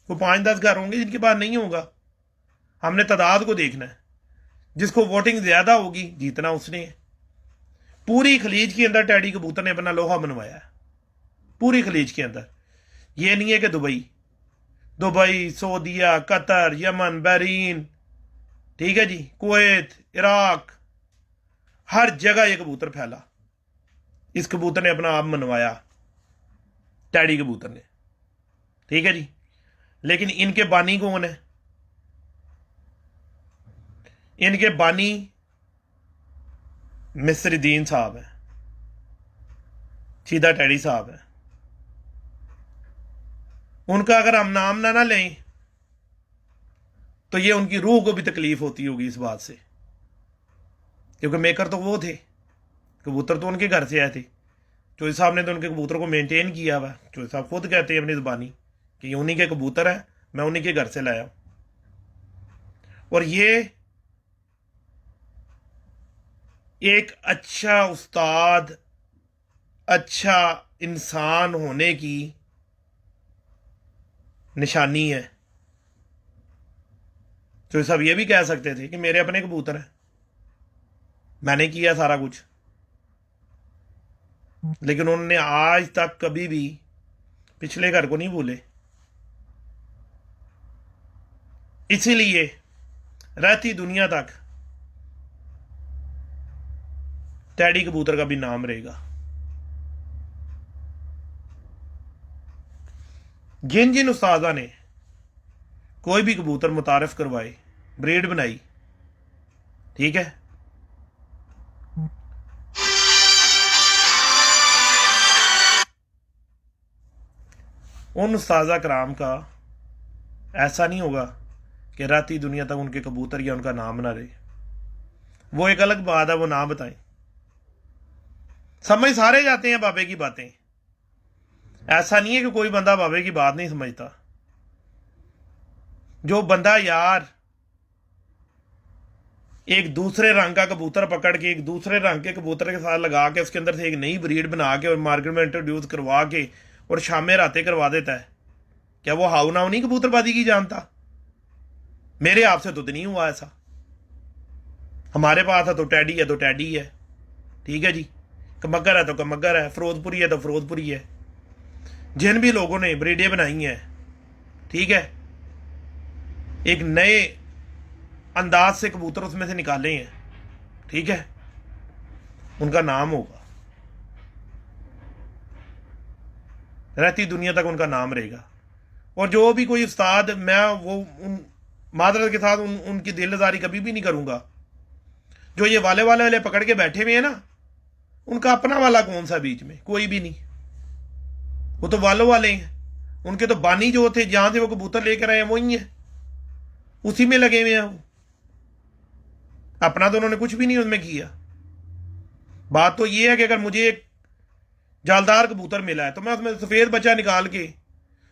वो 5-10 घर होंगे जिनके पास नहीं होगा। हमने तादाद को देखना है, जिसको वोटिंग ज्यादा होगी जीतना उसने है। पूरी खलीज के अंदर टैडी कबूतर ने अपना लोहा बनवाया है, पूरी खलीज के अंदर। ये नहीं है कि दुबई, सऊदीया, कतर, यमन, बहरीन, ठीक है जी, कुवैत, इराक, हर जगह ये कबूतर फैला। इस कबूतर ने अपना आप मनवाया, टैडी कबूतर ने, ठीक है जी। लेकिन इनके बानी कौन है? इनके बानी मिस्रीदीन साहब है, सीधा टैडी साहब है। उनका अगर हम नाम ना लें तो ये उनकी रूह को भी तकलीफ होती होगी इस बात से, क्योंकि मेकर तो वो थे, कबूतर तो उनके घर से आए थे। चौधरी साहब ने तो उनके कबूतर को मेंटेन किया हुआ। चौधरी साहब खुद कहते हैं अपनी जुबानी कि ये उन्हीं के कबूतर है, मैं उन्हीं के घर से लाया। और ये एक अच्छा उस्ताद, अच्छा इंसान होने की निशानी है। तो सब ये भी कह सकते थे कि मेरे अपने कबूतर हैं, मैंने किया सारा कुछ, लेकिन उन्होंने आज तक कभी भी पिछले घर को नहीं भूले। इसीलिए रहती दुनिया तक टैडी कबूतर का भी नाम रहेगा। जिन जिन उस्तादा ने कोई भी कबूतर मुतारिफ करवाए, ब्रीड बनाई, ठीक है, उन उस्तादा कराम का ऐसा नहीं होगा कि राती दुनिया तक उनके कबूतर या उनका नाम ना रहे। वो एक अलग बात है, वो नाम बताएं। समझ सारे जाते हैं बाबे की बातें, ऐसा नहीं है कि कोई बंदा बाबे की बात नहीं समझता। जो बंदा यार एक दूसरे रंग का कबूतर पकड़ के एक दूसरे रंग के कबूतर के साथ लगा के उसके अंदर से एक नई ब्रीड बना के और मार्केट में इंट्रोड्यूस करवा के और शामें रातें करवा देता है, क्या वो हाउ नाउ नहीं कबूतरबाजी की जानता? मेरे आपसे तो नहीं हुआ ऐसा। हमारे पास है तो टैडी है तो टैडी है, ठीक है जी, कमगर है तो कमगर है, फिरोजपुरी है तो फिरोजपुरी है। जिन भी लोगों ने ब्रीडें बनाई हैं, ठीक है, एक नए अंदाज से कबूतर उसमें से निकाले हैं, ठीक है, उनका नाम होगा, रहती दुनिया तक उनका नाम रहेगा। और जो भी कोई उस्ताद, मैं वो उन मादरत के साथ उनकी दिलदारी कभी भी नहीं करूंगा। जो ये वाले वाले वाले पकड़ के बैठे हुए हैं ना, उनका अपना वाला कौन सा बीच में? कोई भी नहीं। वो तो वालों वाले हैं। उनके तो बानी जो थे, जहां से वो कबूतर लेकर आए वही है, उसी में लगे हुए हैं वो। अपना तो उन्होंने कुछ भी नहीं उसमें किया। बात तो ये है कि अगर मुझे एक जालदार कबूतर मिला है तो मैं उसमें सफेद बच्चा निकाल के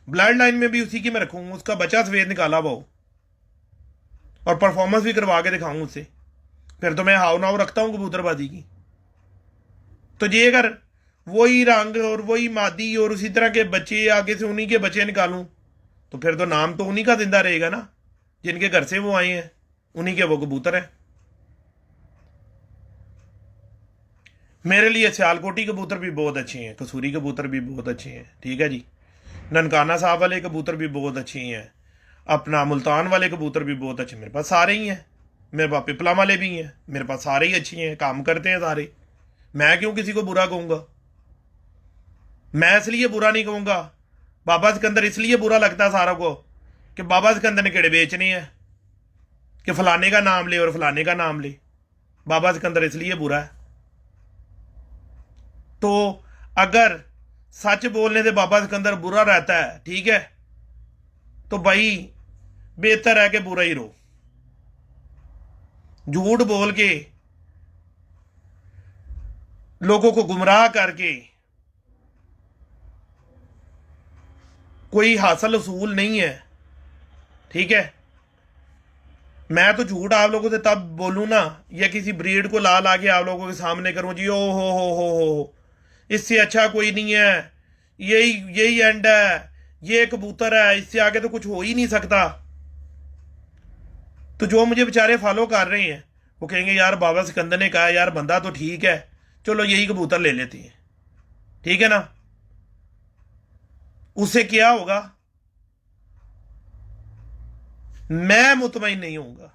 ब्लड लाइन में भी उसी की मैं रखूंगा, उसका बच्चा सफेद निकाला हुआ हो, और परफॉर्मेंस भी करवा के दिखाऊं उससे। फिर तो मैं हाव नाव रखता हूं कबूतरबाजी की। तो ये अगर वही रंग और वही मादी और उसी तरह के बच्चे आगे से उन्हीं के बच्चे निकालूं, तो फिर तो नाम तो उन्हीं का जिंदा रहेगा ना, जिनके घर से वो आए हैं, उन्हीं के वो कबूतर हैं। मेरे लिए सियालकोटी कबूतर भी बहुत अच्छे हैं, कसूरी कबूतर भी बहुत अच्छे हैं, ठीक है जी, ननकाना साहब वाले कबूतर भी बहुत अच्छे हैं, अपना मुल्तान वाले कबूतर भी बहुत अच्छे, मेरे पास सारे ही हैं। मेरे पास पिपला वाले भी हैं, मेरे पास सारे ही अच्छे हैं, काम करते हैं सारे। मैं क्यों किसी को बुरा कहूंगा? मैं इसलिए बुरा नहीं कहूंगा, बाबा सिकंदर इसलिए बुरा लगता है सारों को कि बाबा सिकंदर ने केड़े बेचने हैं कि फलाने का नाम ले और फलाने का नाम ले। बाबा सिकंदर इसलिए बुरा है। तो अगर सच बोलने से बाबा सिकंदर बुरा रहता है, ठीक है, तो भाई बेहतर है कि बुरा ही रहो। झूठ बोल के लोगों को गुमराह करके कोई हासिल उसूल नहीं है, ठीक है। मैं तो झूठ आप लोगों से तब बोलूं ना, या किसी ब्रीड को ला ला के आप लोगों के सामने करूं जी, ओ हो, इससे अच्छा कोई नहीं है, यही यही एंड है, ये कबूतर है, इससे आगे तो कुछ हो ही नहीं सकता। तो जो मुझे बेचारे फॉलो कर रहे हैं वो कहेंगे यार बाबा सिकंदर ने कहा, यार बंदा तो ठीक है, चलो यही कबूतर ले लेते हैं, ठीक है ना। उससे क्या होगा? मैं मुतमईन नहीं होऊंगा,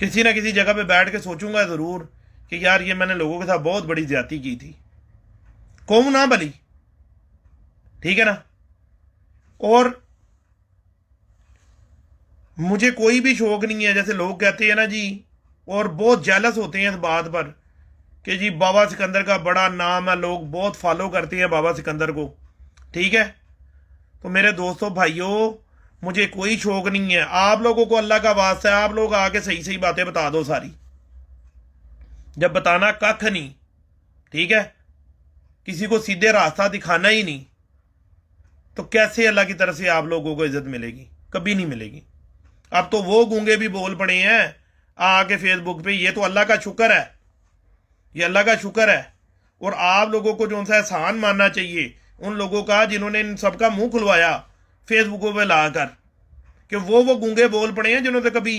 किसी ना किसी जगह पे बैठ के सोचूंगा जरूर कि यार ये मैंने लोगों के साथ बहुत बड़ी ज्यादती की थी, कौम ना भली, ठीक है ना। और मुझे कोई भी शौक नहीं है, जैसे लोग कहते हैं ना जी, और बहुत जेलस होते हैं इस बात पर कि जी बाबा सिकंदर का बड़ा नाम है, लोग बहुत फॉलो करते हैं बाबा सिकंदर को, ठीक है। तो मेरे दोस्तों भाइयों, मुझे कोई शौक नहीं है। आप लोगों को अल्लाह का वास्ता है, आप लोग आके सही सही बातें बता दो सारी, जब बताना कख नहीं, ठीक है, किसी को सीधे रास्ता दिखाना ही नहीं, तो कैसे अल्लाह की तरफ से आप लोगों को इज्जत मिलेगी? कभी नहीं मिलेगी। अब तो वो गूंगे भी बोल पड़े हैं आके फेसबुक पे, ये तो अल्लाह का शुक्र है, ये अल्लाह का शुक्र है। और आप लोगों को जो सा एहसान मानना चाहिए उन लोगों का जिन्होंने इन सबका मुंह खुलवाया फेसबुक पे लाकर, कि वो गूंगे बोल पड़े हैं जिन्होंने कभी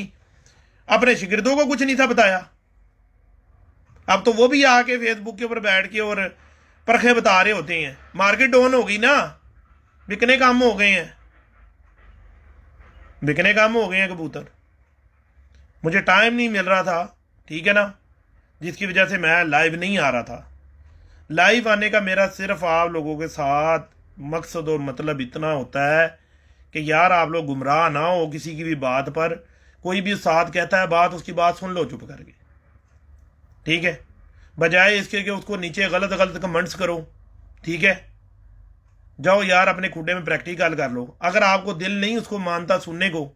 अपने शिगिर्दों को कुछ नहीं था बताया। अब तो वो भी आके फेसबुक के ऊपर बैठ के और परखें बता रहे होते हैं। मार्केट डाउन हो गई ना, बिकने कम हो गए हैं, बिकने कम हो गए हैं कबूतर। मुझे टाइम नहीं मिल रहा था, ठीक है ना, जिसकी वजह से मैं लाइव नहीं आ रहा था। लाइव आने का मेरा सिर्फ आप लोगों के साथ मकसद और मतलब इतना होता है कि यार आप लोग गुमराह ना हो किसी की भी बात पर। कोई भी साथ कहता है बात, उसकी बात सुन लो चुप करके, ठीक है, बजाय इसके कि उसको नीचे गलत गलत कमेंट्स करो। ठीक है, जाओ यार अपने खुडे में प्रैक्टिकल कर लो। अगर आपको दिल नहीं उसको मानता सुनने को,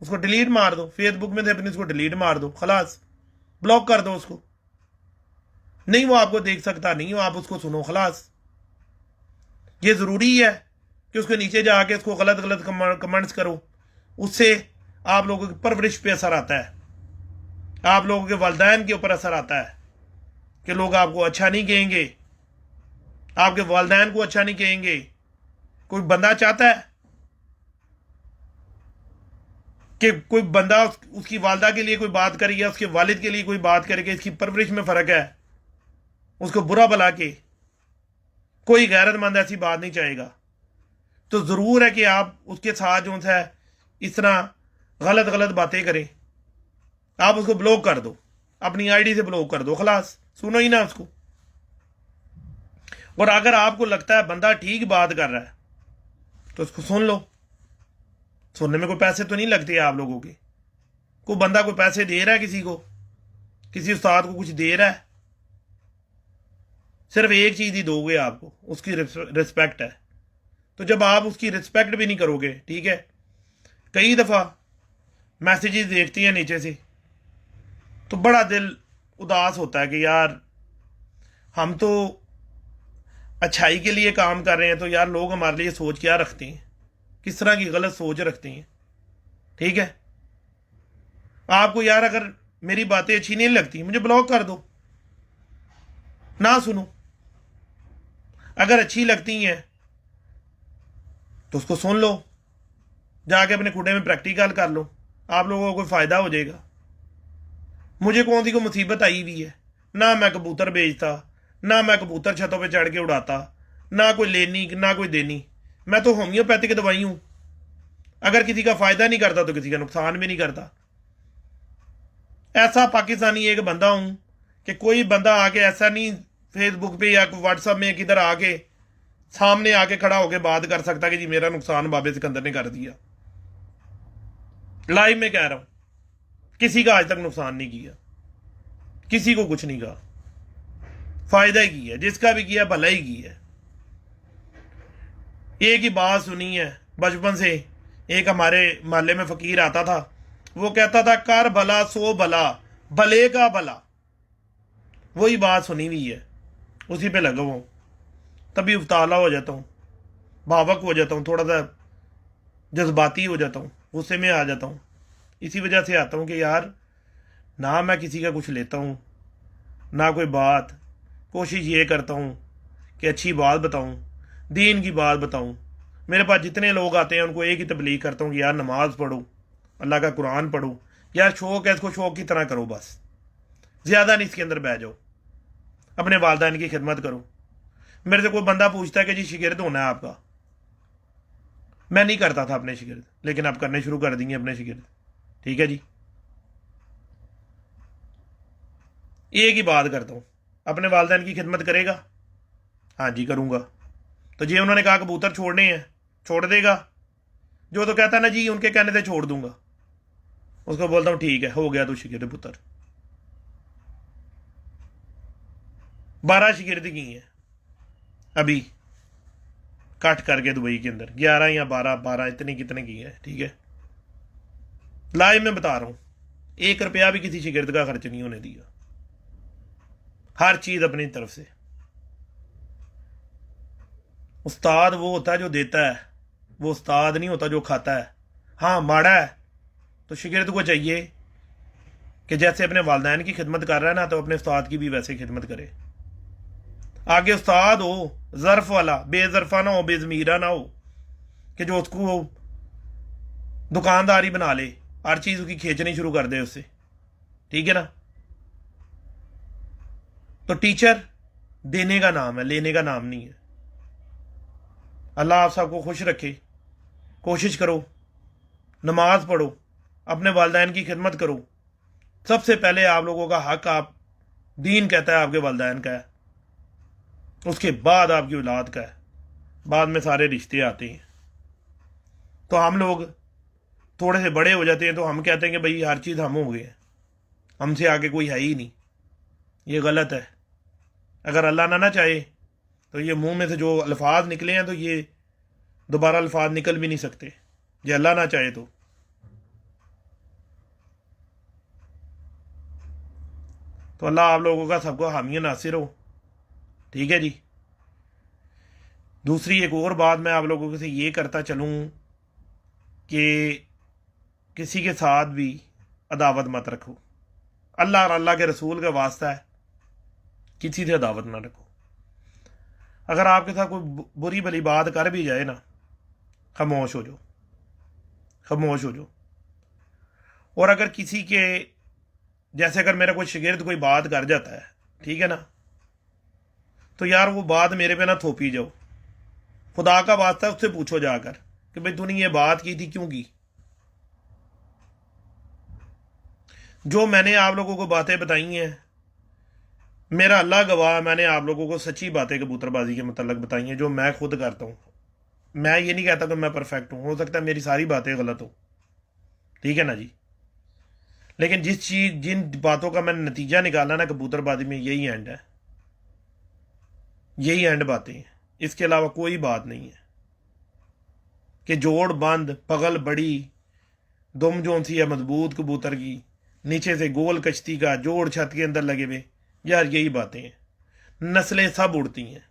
उसको डिलीट मार दो फेसबुक में से, अपनी उसको डिलीट मार दो, खलास, ब्लॉक कर दो उसको। नहीं वो आपको देख सकता, नहीं हो आप उसको सुनो, खलास। ये जरूरी है कि उसके नीचे जाके उसको गलत गलत कमेंट्स करो, उससे आप लोगों की परवरिश पे असर आता है, आप लोगों के वालिदैन के ऊपर असर आता है कि लोग आपको अच्छा नहीं कहेंगे, आपके वालिदैन को अच्छा नहीं कहेंगे। कोई बंदा चाहता है कि कोई बंदा उसकी वालदा के लिए कोई बात करे या उसके वालिद के लिए कोई बात करे कि इसकी परवरिश में फर्क है, उसको बुरा भला के? कोई गैरतमंद ऐसी बात नहीं चाहेगा। तो जरूर है कि आप उसके साथ जो है इस तरह गलत गलत बातें करें, आप उसको ब्लॉक कर दो, अपनी आईडी से ब्लॉक कर दो, खलास, सुनो ही ना उसको। और अगर आपको लगता है बंदा ठीक बात कर रहा है तो उसको सुन लो। सुनने में कोई पैसे तो नहीं लगते आप लोगों के। कोई बंदा कोई पैसे दे रहा है किसी को, किसी उस्ताद को कुछ दे रहा है, सिर्फ एक चीज ही दोगे आपको, उसकी रिस्पेक्ट है। तो जब आप उसकी रिस्पेक्ट भी नहीं करोगे, ठीक है, कई दफा मैसेजेस देखती हैं नीचे से तो बड़ा दिल उदास होता है कि यार हम तो अच्छाई के लिए काम कर रहे हैं, तो यार लोग हमारे लिए सोच क्या रखते हैं, किस तरह की गलत सोच रखते हैं। ठीक है, आपको यार अगर मेरी बातें अच्छी नहीं लगती मुझे ब्लॉक कर दो, ना सुनो। अगर अच्छी लगती हैं तो उसको सुन लो, जाके अपने खुडे में प्रैक्टिकल कर लो, आप लोगों को कोई फायदा हो जाएगा। मुझे कौन सी कोई मुसीबत आई हुई है? ना मैं कबूतर बेचता, ना मैं कबूतर छतों पे चढ़ के उड़ाता, ना कोई लेनी ना कोई देनी। मैं तो होम्योपैथिक दवाई हूं। अगर किसी का फायदा नहीं करता तो किसी का नुकसान भी नहीं करता। ऐसा पाकिस्तानी एक बंदा हूं कि कोई बंदा आके ऐसा नहीं फेसबुक पे या व्हाट्सएप में किधर आके सामने आके खड़ा होके बात कर सकता कि जी मेरा नुकसान बाबे सिकंदर ने कर दिया। लाइव में कह रहा हूं, किसी का आज तक नुकसान नहीं किया, किसी को कुछ नहीं कहा, फायदा ही किया, जिसका भी किया भला ही किया। एक ही बात सुनी है बचपन से, एक हमारे मोहल्ले में फकीर आता था, वो कहता था कर भला सो भला, भले का भला। वही बात सुनी हुई है, उसी पे लगा हुआ हूं। तभी उतावला हो जाता हूं, भावुक हो जाता हूं, थोड़ा सा जज्बाती हो जाता हूं, गुस्से में आ जाता हूं। इसी वजह से आता हूं कि यार ना मैं किसी का कुछ लेता हूं ना कोई बात, कोशिश ये करता हूं कि अच्छी बात बताऊं, दीन की बात बताऊं। मेरे पास जितने लोग आते हैं उनको एक ही तबलीग करता हूं कि यार नमाज पढ़ो, अल्लाह का कुरान पढ़ो। यार शौक है, इसको शौक की तरह करो, बस ज़्यादा नहीं इसके अंदर बह जाओ, अपने वालिदैन की खिदमत करो। मेरे से कोई बंदा पूछता है कि जी शिगिर्द होना है आपका, मैं नहीं करता था अपने शिगिर्द, लेकिन आप करने शुरू कर देंगे अपने शिगिर्द। ठीक है जी, एक ही बात करता हूं, अपने वालिदैन की खिदमत करेगा? हाँ जी करूंगा। तो जी उन्होंने कहा कबूतर छोड़ने हैं, छोड़ देगा? जो तो कहता ना जी उनके कहने से छोड़ दूंगा, उसको बोलता हूं ठीक है, हो गया तू शिगिर्द पुत्र। 12 शिगिर्द की है अभी कट करके दुबई के अंदर, 11 या 12 इतनी कितने की है। ठीक है, लाइव में बता रहा हूं, 1 रुपया भी किसी शिगिर्द का खर्च नहीं होने दिया, हर चीज अपनी तरफ से। उस्ताद वो होता है जो देता है, वो उस्ताद नहीं होता जो खाता है। हाँ माड़ा है तो शिगिर्द को चाहिए कि जैसे अपने वालिदैन की खिदमत कर रहा है ना, तो अपने उस्ताद की भी वैसे खिदमत करे। आगे उस्ताद हो ज़र्फ वाला, बेज़रफ़ा ना हो, बेज़मीरा ना हो कि जो उसको दुकानदारी बना ले, हर चीज़ उसकी खींचनी शुरू कर दे उससे, ठीक है ना। तो टीचर देने का नाम है, लेने का नाम नहीं है। अल्लाह आप सबको खुश रखे। कोशिश करो, नमाज पढ़ो, अपने वालिदैन की खिदमत करो। सबसे पहले आप लोगों का हक, आप दीन कहता है आपके वालिदैन का है, उसके बाद आपकी औलाद का है, बाद में सारे रिश्ते आते हैं। तो हम लोग थोड़े से बड़े हो जाते हैं तो हम कहते हैं कि भाई हर चीज़ हम हो गए हैं, हमसे आगे कोई है ही नहीं। ये गलत है। अगर अल्लाह ना चाहे तो ये मुंह में से जो अल्फाज निकले हैं तो ये दोबारा अल्फाज निकल भी नहीं सकते, ये अल्लाह ना चाहे तो अल्लाह आप लोगों का सबको हामी नासिर हो, ठीक है जी। दूसरी एक और बात मैं आप लोगों से ये करता चलूँ कि किसी के साथ भी अदावत मत रखो। अल्लाह और अल्लाह के रसूल का वास्ता है, किसी से अदावत ना रखो। अगर आपके साथ कोई बुरी भली बात कर भी जाए ना, खामोश हो जाओ, खामोश हो जाओ। और अगर किसी के, जैसे अगर मेरा कोई शागिर्द कोई बात कर जाता है, ठीक है ना, तो यार वो बात मेरे पे ना थोपी जाओ। खुदा का वास्ता है, उससे पूछो जाकर कि भाई तूने ये बात की थी, क्यों की। जो मैंने आप लोगों को बातें बताई हैं, मेरा अल्लाह गवाह, मैंने आप लोगों को सच्ची बातें कबूतरबाजी के मतलब बताई हैं, जो मैं खुद करता हूँ। मैं ये नहीं कहता कि मैं परफेक्ट हूँ, हो सकता है मेरी सारी बातें गलत हो, ठीक है ना जी। लेकिन जिस चीज, जिन बातों का मैंने नतीजा निकाला ना कबूतरबाजी में, यही एंड है, यही एंड बातें हैं, इसके अलावा कोई बात नहीं है। कि जोड़ बंद पगल बड़ी, दुम जोन सी है मजबूत कबूतर की, नीचे से गोल कश्ती का जोड़ छत के अंदर लगे हुए, यार यही बातें हैं। नस्लें सब उड़ती हैं,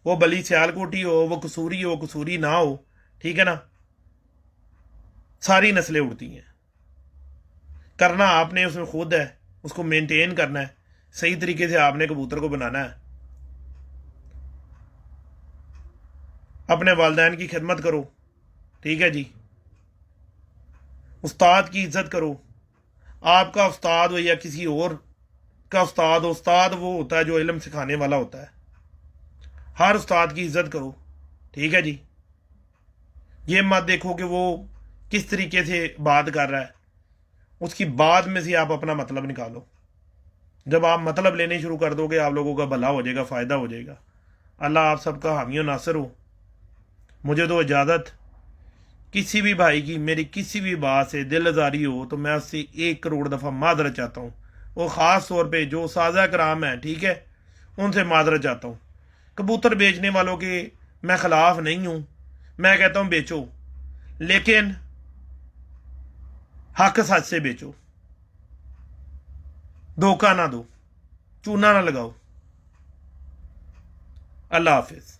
वो बली सियालकोटी हो, वो कसूरी हो, कसूरी ना हो, ठीक है ना, सारी नस्लें उड़ती हैं। करना आपने उसमें खुद है, उसको मेंटेन करना है, सही तरीके से आपने कबूतर को बनाना है। अपने वालिदैन की खिदमत करो, ठीक है जी। उस्ताद की इज्जत करो। आपका उस्ताद हो या किसी और का उस्ताद हो, उस्ताद वो होता है जो इल्म सिखाने वाला होता है। हर उस्ताद की इज्जत करो, ठीक है जी। ये मत देखो कि वो किस तरीके से बात कर रहा है, उसकी बात में से आप अपना मतलब निकालो। जब आप मतलब लेने शुरू कर दोगे, आप लोगों का भला हो जाएगा, फ़ायदा हो जाएगा। अल्लाह आप सबका हामी नासिर हो। मुझे तो इजाज़त। किसी भी भाई की मेरी किसी भी बात से दिल आज़ारी हो तो मैं उससे 1 करोड़ दफ़ा माजरत चाहता हूँ। वो ख़ास तौर पे जो साजा कराम है, ठीक है, उनसे माजरत चाहता हूँ। कबूतर बेचने वालों के मैं ख़िलाफ़ नहीं हूँ, मैं कहता हूँ बेचो, लेकिन हक सच से बेचो, धोखा ना दो, चूना ना लगाओ। अल्लाह हाफिज़।